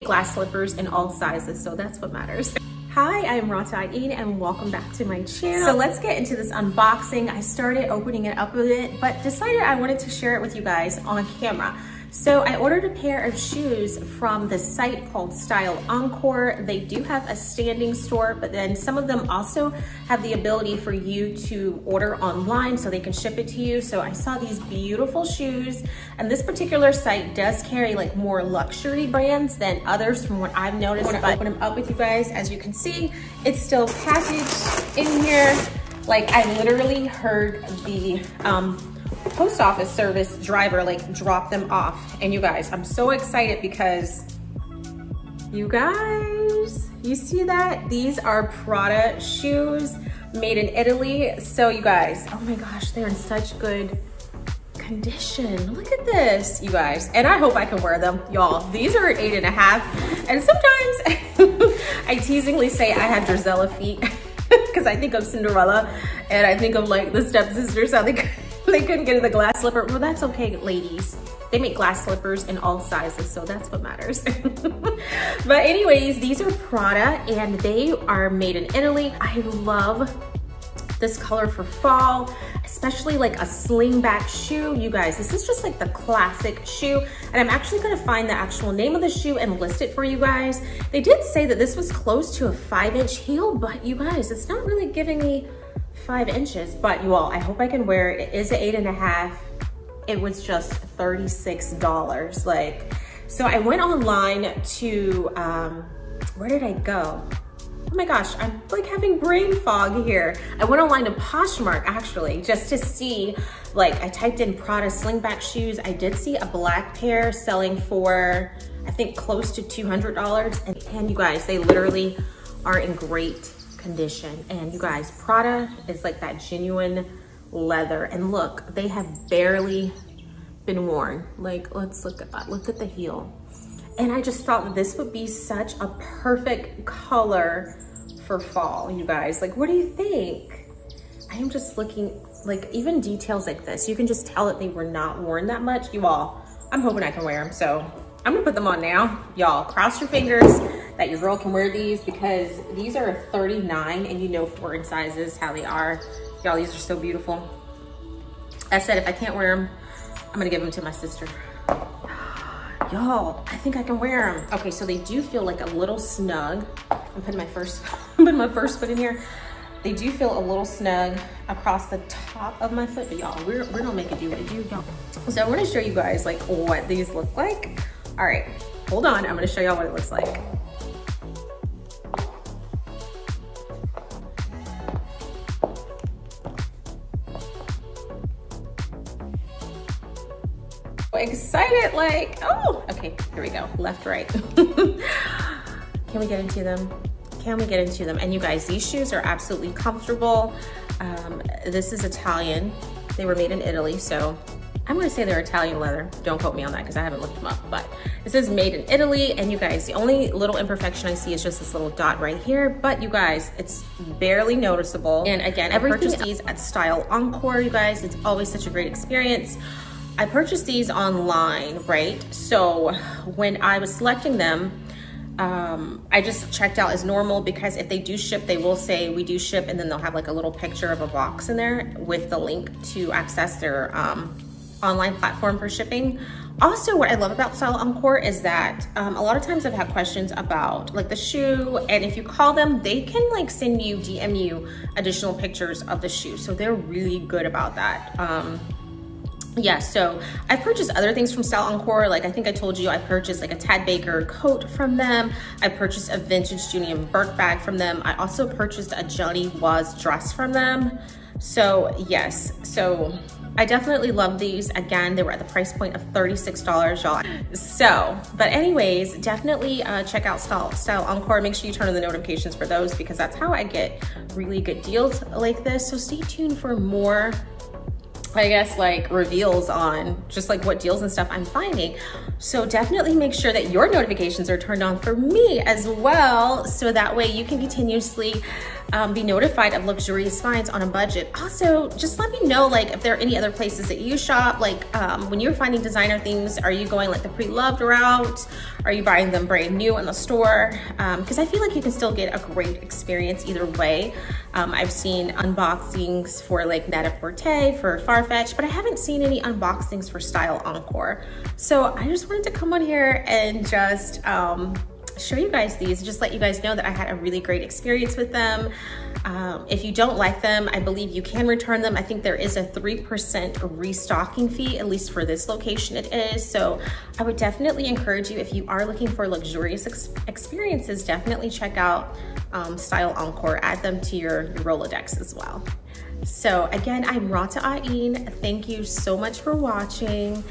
glass slippers in all sizes, so that's what matters. Hi, I'm Rah'tah and welcome back to my channel. So let's get into this unboxing. I started opening it up a bit, but decided I wanted to share it with you guys on camera. So I ordered a pair of shoes from the site called Style Encore. They do have a standing store, but then some of them also have the ability for you to order online so they can ship it to you. So I saw these beautiful shoes, and this particular site does carry like more luxury brands than others from what I've noticed. I want to open them up with you guys. As you can see, it's still packaged in here. Like I literally heard the post office service driver like drop them off. And you guys, I'm so excited because you guys, you see that? These are Prada shoes made in Italy. So you guys, oh my gosh, they're in such good condition. Look at this, you guys. And I hope I can wear them, y'all. These are 8.5. And sometimes I teasingly say I have Drizella feet because I think of Cinderella and I think of like the stepsisters, how they couldn't get in the glass slipper. Well, that's okay, ladies. They make glass slippers in all sizes, so that's what matters. But anyways, these are Prada and they are made in Italy. I love this color for fall, especially like a sling back shoe. You guys, this is just like the classic shoe. And I'm actually gonna find the actual name of the shoe and list it for you guys. They did say that this was close to a 5-inch heel, but you guys, it's not really giving me 5 inches, but you all, I hope I can wear it. It is an 8.5. It was just $36. Like, so I went online to, where did I go? Oh my gosh, I'm like having brain fog here. I went online to Poshmark actually, just to see, like I typed in Prada slingback shoes. I did see a black pair selling for, I think close to $200. And you guys, they literally are in great condition. And you guys, Prada is like that genuine leather, and look, they have barely been worn. Like, let's look at that. Look at the heel. And I just thought that this would be such a perfect color for fall, you guys. Like, what do you think? I am just looking, like even details like this, you can just tell that they were not worn that much. You all, I'm hoping I can wear them, so I'm gonna put them on now. Y'all, cross your fingers that your girl can wear these, because these are a 39 and you know foreign sizes how they are. Y'all, these are so beautiful. I said if I can't wear them, I'm gonna give them to my sister. Y'all, I think I can wear them. Okay, so they do feel like a little snug. I'm putting my first, foot in here. They do feel a little snug across the top of my foot, but y'all, we're gonna make it do what it do, y'all. So I wanna show you guys like what these look like. All right, hold on, I'm gonna show y'all what it looks like. Excited, like, oh, okay, here we go, left, right. Can we get into them? Can we get into them? And you guys, these shoes are absolutely comfortable. This is Italian. They were made in Italy, so I'm gonna say they're Italian leather. Don't quote me on that because I haven't looked them up, but this is made in Italy. And you guys, the only little imperfection I see is just this little dot right here, but you guys, it's barely noticeable. And again, I purchased these at Style Encore, you guys. It's always such a great experience. I purchased these online, right? So when I was selecting them, I just checked out as normal, because if they do ship, they will say we do ship, and then they'll have like a little picture of a box in there with the link to access their online platform for shipping. Also, what I love about Style Encore is that a lot of times I've had questions about like the shoe, and if you call them, they can like send you, DM you additional pictures of the shoe. So they're really good about that. Yeah, so I purchased other things from Style Encore. Like I think I told you, I purchased like a Tad Baker coat from them. I purchased a vintage Julian Burke bag from them. I also purchased a Johnny Was dress from them. So yes, so I definitely love these. Again, they were at the price point of $36, y'all. So, but anyways, definitely check out Style Encore. Make sure you turn on the notifications for those, because that's how I get really good deals like this. So stay tuned for more, I guess, like reveals on just like what deals and stuff I'm finding. So definitely make sure that your notifications are turned on for me as well, so that way you can continuously be notified of luxurious finds on a budget. Also, just let me know like if there are any other places that you shop. Like when you're finding designer things, are you going like the pre-loved route? Are you buying them brand new in the store? Because I feel like you can still get a great experience either way. I've seen unboxings for like Net-a-Porter, for Farfetch, but I haven't seen any unboxings for Style Encore. So I just wanted to come on here and just show you guys these, just let you guys know that I had a really great experience with them. If you don't like them, I believe you can return them. I think there is a 3% restocking fee, at least for this location it is. So I would definitely encourage you, if you are looking for luxurious experiences, definitely check out Style Encore, add them to your Rolodex as well. So again, I'm Rah'tah. Thank you so much for watching.